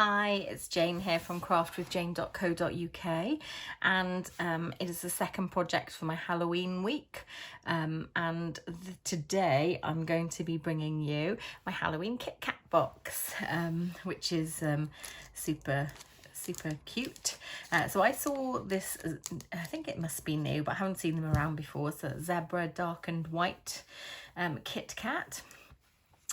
Hi, it's Jane here from craftwithjane.co.uk, and it is the second project for my Halloween week, and today I'm going to be bringing you my Halloween Kit Kat box, which is super cute. So I saw this, I think it must be new, but I haven't seen them around before. It's a zebra darkened white Kit Kat.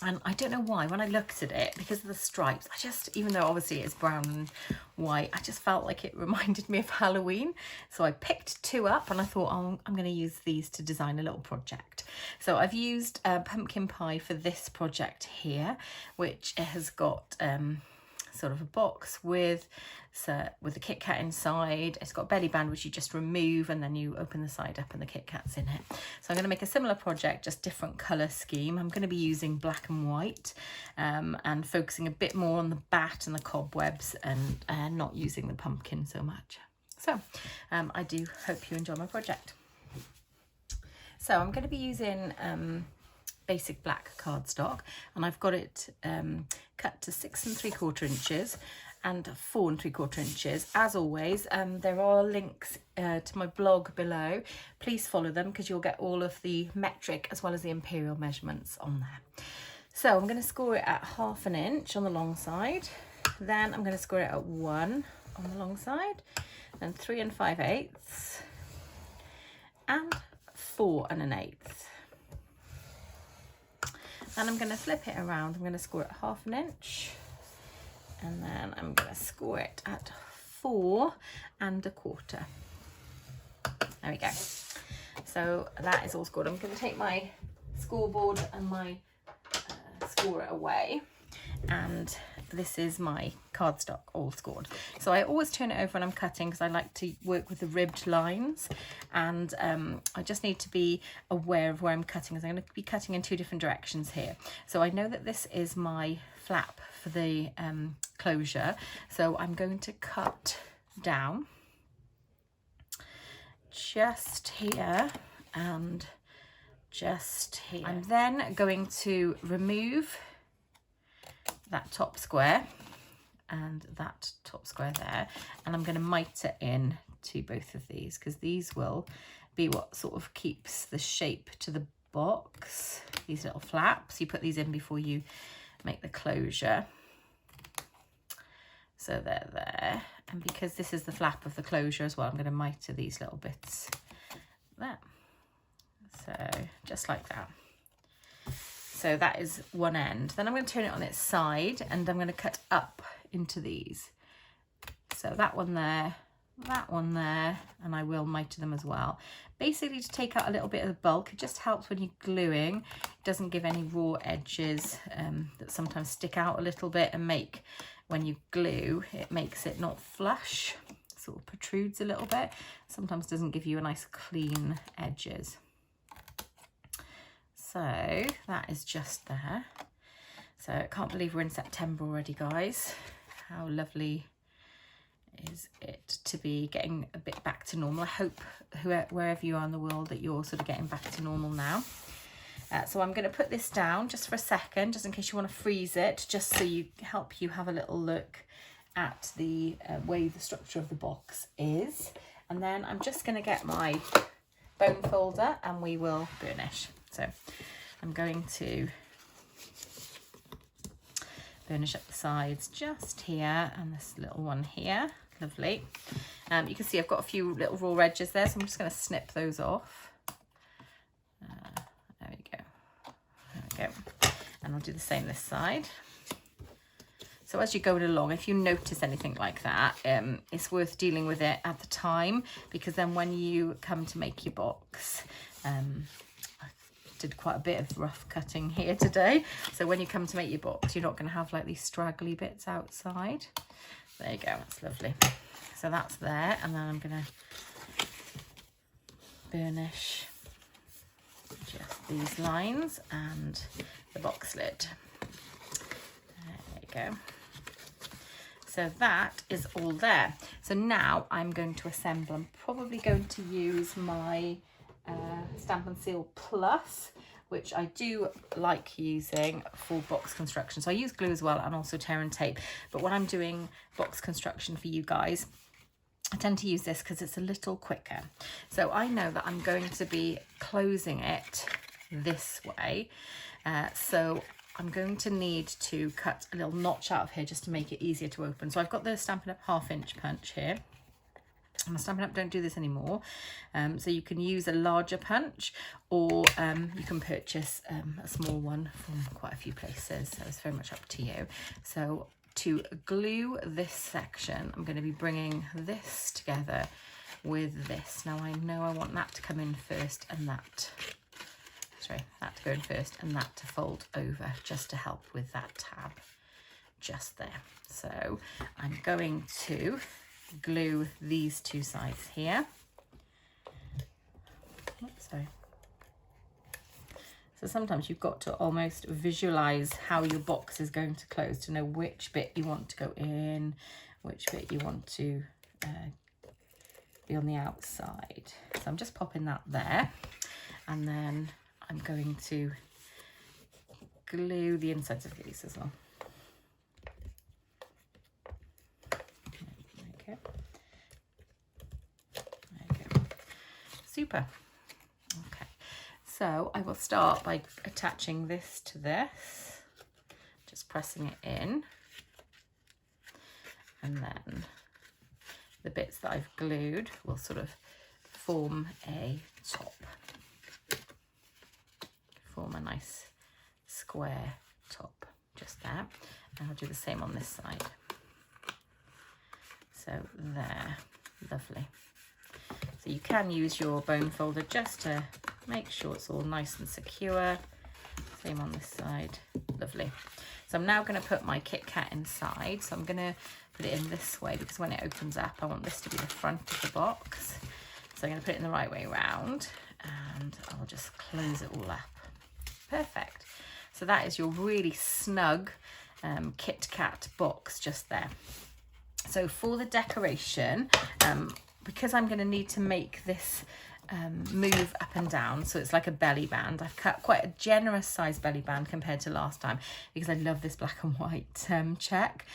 And I don't know why, when I looked at it, because of the stripes, even though obviously it's brown and white, I just felt like it reminded me of Halloween. So I picked two up and I thought, oh, I'm going to use these to design a little project. So I've used pumpkin pie for this project here, which has got sort of a box with the Kit Kat inside. It's got a belly band which you just remove and then you open the side up and the Kit Kat's in it. So I'm going to make a similar project, just different colour scheme. I'm going to be using black and white and focusing a bit more on the bat and the cobwebs and not using the pumpkin so much. So I do hope you enjoy my project. So I'm going to be using basic black cardstock, and I've got it cut to 6 3/4 inches and 4 3/4 inches. As always, there are links to my blog below. Please follow them because you'll get all of the metric as well as the imperial measurements on there. So I'm going to score it at 1/2 inch on the long side, then I'm going to score it at 1 on the long side, then 3 5/8 and 4 1/8. And I'm going to flip it around. I'm going to score it at 1/2 inch, and then I'm going to score it at 4 1/4. There we go. So that is all scored. I'm going to take my scoreboard and my scorer away, and this is my cardstock all scored. So I always turn it over when I'm cutting because I like to work with the ribbed lines, and I just need to be aware of where I'm cutting, because I'm going to be cutting in 2 different directions here. So I know that this is my flap for the closure, so I'm going to cut down just here and just here. I'm then going to remove that top square and that top square there, and I'm going to mitre in to both of these, because these will be what sort of keeps the shape to the box. These little flaps, you put these in before you make the closure. So they're there, and because this is the flap of the closure as well, I'm going to mitre these little bits there. So just like that. So that is one end. Then I'm going to turn it on its side, and I'm going to cut up into these. So that one there, and I will mitre them as well. Basically to take out a little bit of the bulk. It just helps when you're gluing. It doesn't give any raw edges that sometimes stick out a little bit and make, when you glue, it makes it not flush. It sort of protrudes a little bit. Sometimes doesn't give you a nice clean edges. So that is just there. So I can't believe we're in September already, guys. How lovely is it to be getting a bit back to normal. I hope wherever you are in the world that you're sort of getting back to normal now. So I'm going to put this down just for a second, just in case you want to freeze it, just so you help you have a little look at the way the structure of the box is. And then I'm just going to get my bone folder and we will burnish. So I'm going to burnish up the sides just here, and this little one here. Lovely. You can see I've got a few little raw edges there, so I'm just going to snip those off. There we go. There we go. And I'll do the same this side. So as you're going along, if you notice anything like that, it's worth dealing with it at the time, because then when you come to make your box, I did quite a bit of rough cutting here today. So when you come to make your box, you're not going to have like these straggly bits outside. There you go, that's lovely. So that's there, and then I'm going to burnish just these lines and the box lid. There you go. So that is all there. So now I'm going to assemble. I'm probably going to use my Stampin' Seal Plus. which I do like using for box construction. So I use glue as well, and also tear and tape. But when I'm doing box construction for you guys, I tend to use this because it's a little quicker. So I know that I'm going to be closing it this way. So I'm going to need to cut a little notch out of here just to make it easier to open. So I've got the Stampin' Up! 1/2 inch punch here. And my Stampin' Up! Don't do this anymore. So you can use a larger punch, or you can purchase a small one from quite a few places. So it's very much up to you. So to glue this section, I'm going to be bringing this together with this. Now I know I want that to come in first, and that to go in first, and that to fold over, just to help with that tab just there. So I'm going to glue these two sides here. Oops, sorry. So sometimes you've got to almost visualize how your box is going to close to know which bit you want to go in, which bit you want to be on the outside. So I'm just popping that there, and then I'm going to glue the insides of these as well. Okay. There you go. Super. Okay. So I will start by attaching this to this, just pressing it in, and then the bits that I've glued will sort of form a top, form a nice square top just there. And I'll do the same on this side. So there, lovely. So you can use your bone folder just to make sure it's all nice and secure. Same on this side, lovely. So I'm now going to put my Kit Kat inside. So I'm going to put it in this way, because when it opens up, I want this to be the front of the box. So I'm going to put it in the right way around, and I'll just close it all up. Perfect. So that is your really snug Kit Kat box just there. So for the decoration, because I'm going to need to make this move up and down, so it's like a belly band. I've cut quite a generous size belly band compared to last time, because I love this black and white check.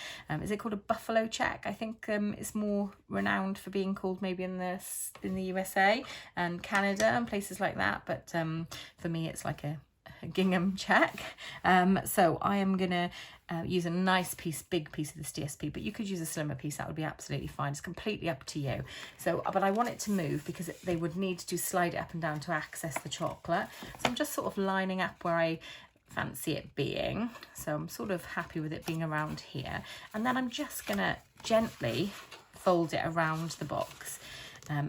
Is it called a buffalo check? I think it's more renowned for being called maybe in the USA and Canada and places like that, but for me it's like a gingham check. So I am gonna use a nice piece, big piece of this DSP, but you could use a slimmer piece, that would be absolutely fine. It's completely up to you. So, but I want it to move because they would need to slide it up and down to access the chocolate. So I'm just sort of lining up where I fancy it being. So I'm sort of happy with it being around here. And then I'm just gonna gently fold it around the box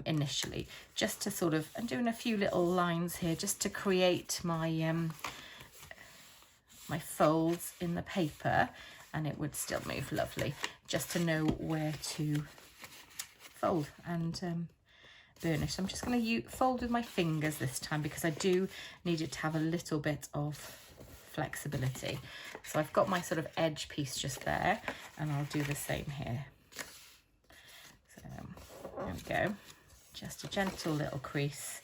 initially, just to sort of, I'm doing a few little lines here just to create my my folds in the paper, and it would still move lovely, just to know where to fold and burnish. So I'm just going to fold with my fingers this time, because I do need it to have a little bit of flexibility. So I've got my sort of edge piece just there, and I'll do the same here. So there we go, just a gentle little crease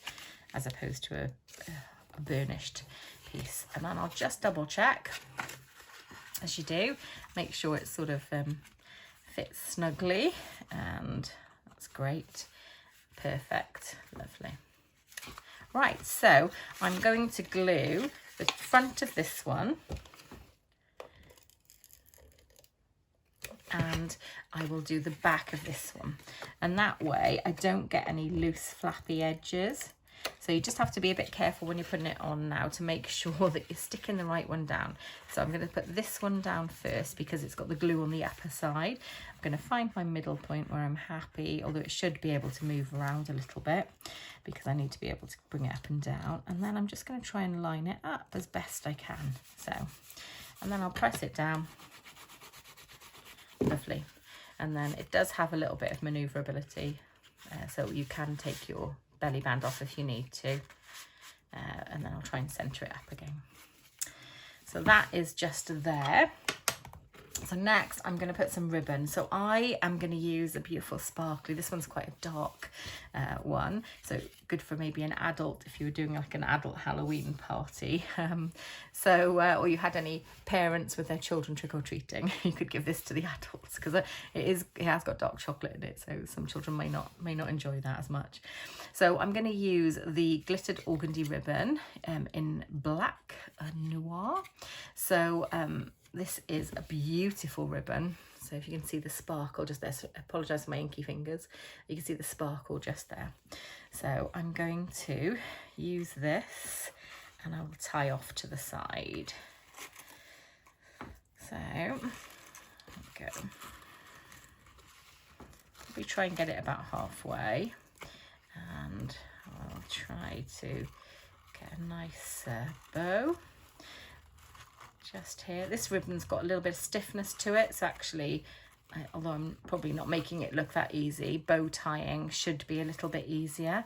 as opposed to a burnished piece. And then I'll just double check, as you do, make sure it sort of fits snugly, and that's great. Perfect, lovely. Right, so I'm going to glue the front of this one, and I will do the back of this one, and that way I don't get any loose flappy edges. So you just have to be a bit careful when you're putting it on now to make sure that you're sticking the right one down. So I'm going to put this one down first because it's got the glue on the upper side. I'm going to find my middle point where I'm happy, although it should be able to move around a little bit because I need to be able to bring it up and down. And then I'm just going to try and line it up as best I can. So, and then I'll press it down. Lovely. And then it does have a little bit of manoeuvrability, so you can take your belly band off if you need to, and then I'll try and center it up again. So that is just there. So next I'm going to put some ribbon. So I am going to use a beautiful sparkly, this one's quite a dark one, so good for maybe an adult if you were doing like an adult Halloween party. Or you had any parents with their children trick-or-treating, you could give this to the adults, because it has got dark chocolate in it, so some children may not enjoy that as much. So I'm going to use the glittered organdy ribbon in black noir. So this is a beautiful ribbon. So if you can see the sparkle just there, so I apologise for my inky fingers. You can see the sparkle just there. So I'm going to use this and I will tie off to the side. So there we go. We try and get it about halfway, and I'll try to get a nice bow just here. This ribbon's got a little bit of stiffness to it, so actually, although I'm probably not making it look that easy, bow tying should be a little bit easier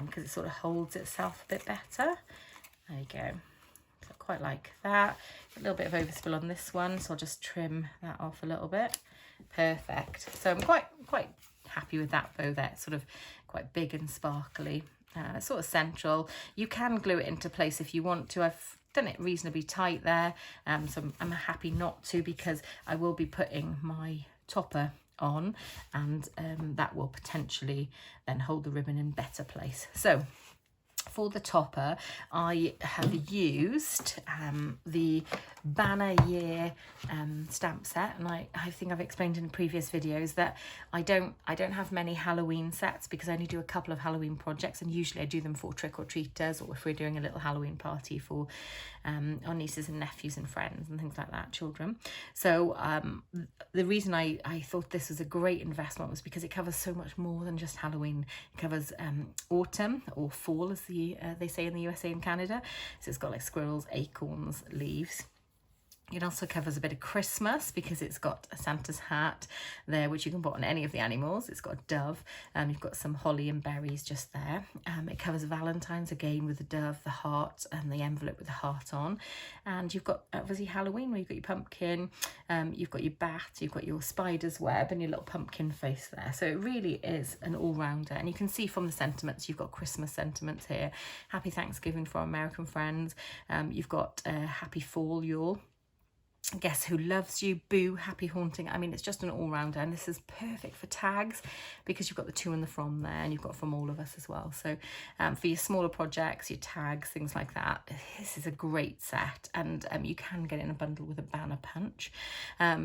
because it sort of holds itself a bit better. There you go. So I quite like that. A little bit of overspill on this one, so I'll just trim that off a little bit. Perfect. So I'm quite happy with that bow there. It's sort of quite big and sparkly. It's sort of central. You can glue it into place if you want to. I've done it reasonably tight there, so I'm happy not to, because I will be putting my topper on, and that will potentially then hold the ribbon in better place. So for the topper, I have used the Banner Year stamp set, and I think I've explained in previous videos that I don't have many Halloween sets because I only do a couple of Halloween projects, and usually I do them for trick-or-treaters, or if we're doing a little Halloween party for our nieces and nephews and friends and things like that, children. So the reason I thought this was a great investment was because it covers so much more than just Halloween. It covers autumn, or fall as they say in the USA and Canada. So it's got like squirrels, acorns, leaves. It also covers a bit of Christmas because it's got a Santa's hat there, which you can put on any of the animals. It's got a dove, and you've got some holly and berries just there. It covers Valentine's again with the dove, the heart, and the envelope with the heart on. And you've got obviously Halloween, where you've got your pumpkin, you've got your bat, you've got your spider's web, and your little pumpkin face there. So it really is an all-rounder. And you can see from the sentiments, you've got Christmas sentiments here. Happy Thanksgiving for our American friends. You've got Happy Fall, y'all. Guess Who Loves You, Boo, Happy Haunting. I mean, it's just an all-rounder, and this is perfect for tags because you've got the to and the from there, and you've got from all of us as well. So for your smaller projects, your tags, things like that, this is a great set, and you can get it in a bundle with a banner punch.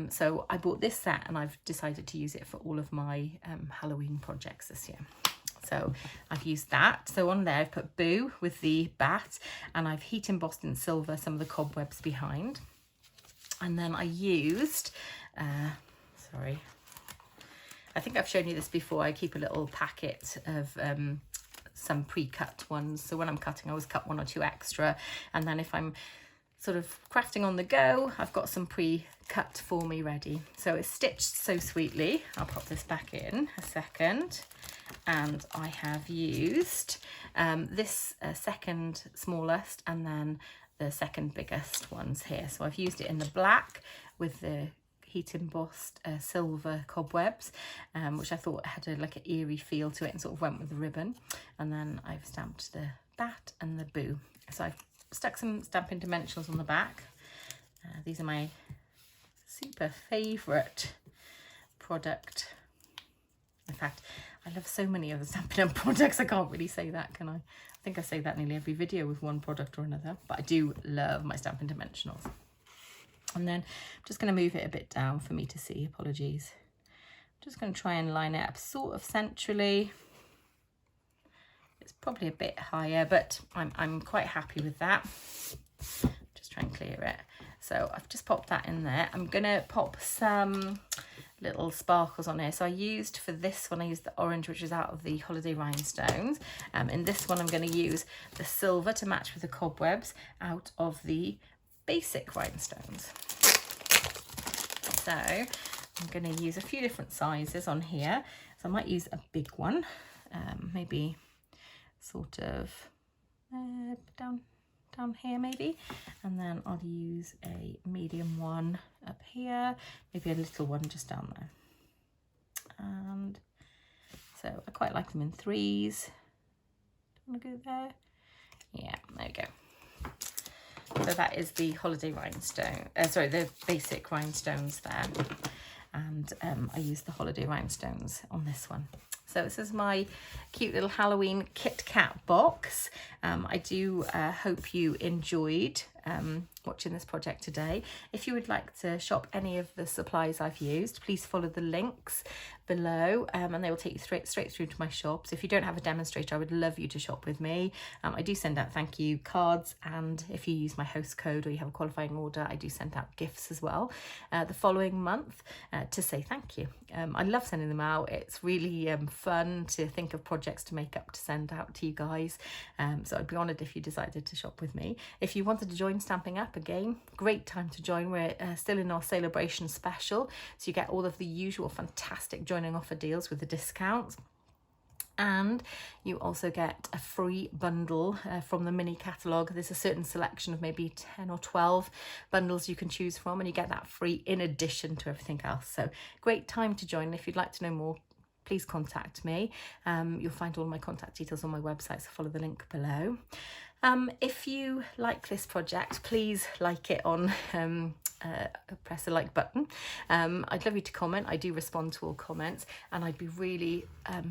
So I bought this set, and I've decided to use it for all of my Halloween projects this year. So I've used that. So on there I've put Boo with the bat, and I've heat embossed in silver some of the cobwebs behind. And then I used, sorry, I think I've shown you this before. I keep a little packet of some pre-cut ones. So when I'm cutting, I always cut 1 or 2 extra. And then if I'm sort of crafting on the go, I've got some pre-cut for me ready. So it's stitched so sweetly. I'll pop this back in a second. And I have used this second smallest, and then the second biggest ones here. So I've used it in the black with the heat embossed silver cobwebs, which I thought had like an eerie feel to it, and sort of went with the ribbon. And then I've stamped the bat and the boo. So I've stuck some Stampin' dimensionals on the back. These are my super favourite product. In fact, I love so many of the Stampin' products, I can't really say that, can I? I think I say that nearly every video with one product or another, but I do love my Stampin' dimensionals. And then I'm just going to move it a bit down for me to see, apologies. I'm just going to try and line it up sort of centrally. It's probably a bit higher, but I'm quite happy with that. Just try and clear it. So I've just popped that in there. I'm going to pop some little sparkles on here. So I used, for this one, I used the orange, which is out of the Holiday Rhinestones. In this one, I'm going to use the silver to match with the cobwebs out of the basic rhinestones. So I'm going to use a few different sizes on here. So I might use a big one, maybe sort of down here maybe, and then I'll use a medium one up here, maybe a little one just down there. And so I quite like them in threes. Want to go there? Yeah, there you go. So that is the holiday rhinestone, sorry, the basic rhinestones there. And I use the holiday rhinestones on this one. So this is my cute little Halloween Kit Kat box. I do hope you enjoyed watching this project today. If you would like to shop any of the supplies I've used, please follow the links below and they will take you straight through to my shops. If you don't have a demonstrator, I would love you to shop with me. I do send out thank you cards, and if you use my host code or you have a qualifying order, I do send out gifts as well the following month to say thank you. I love sending them out. It's really fun to think of projects to make up to send out to you guys. So I'd be honoured if you decided to shop with me. If you wanted to join Stamping Up, again, great time to join. We're still in our celebration special, so you get all of the usual fantastic joining offer deals with the discounts. And you also get a free bundle from the mini catalogue. There's a certain selection of maybe 10 or 12 bundles you can choose from, and you get that free in addition to everything else. So great time to join. If you'd like to know more, please contact me. You'll find all my contact details on my website, so follow the link below. If you like this project, please like it on press the like button. I'd love you to comment. I do respond to all comments, and I'd be really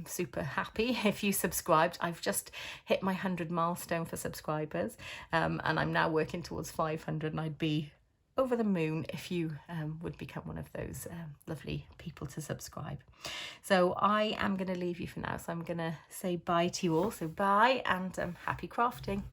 super happy if you subscribed. I've just hit my 100 milestone for subscribers, and I'm now working towards 500, and I'd be over the moon if you would become one of those lovely people to subscribe. So I am going to leave you for now, so I'm going to say bye to you all. So bye, and happy crafting.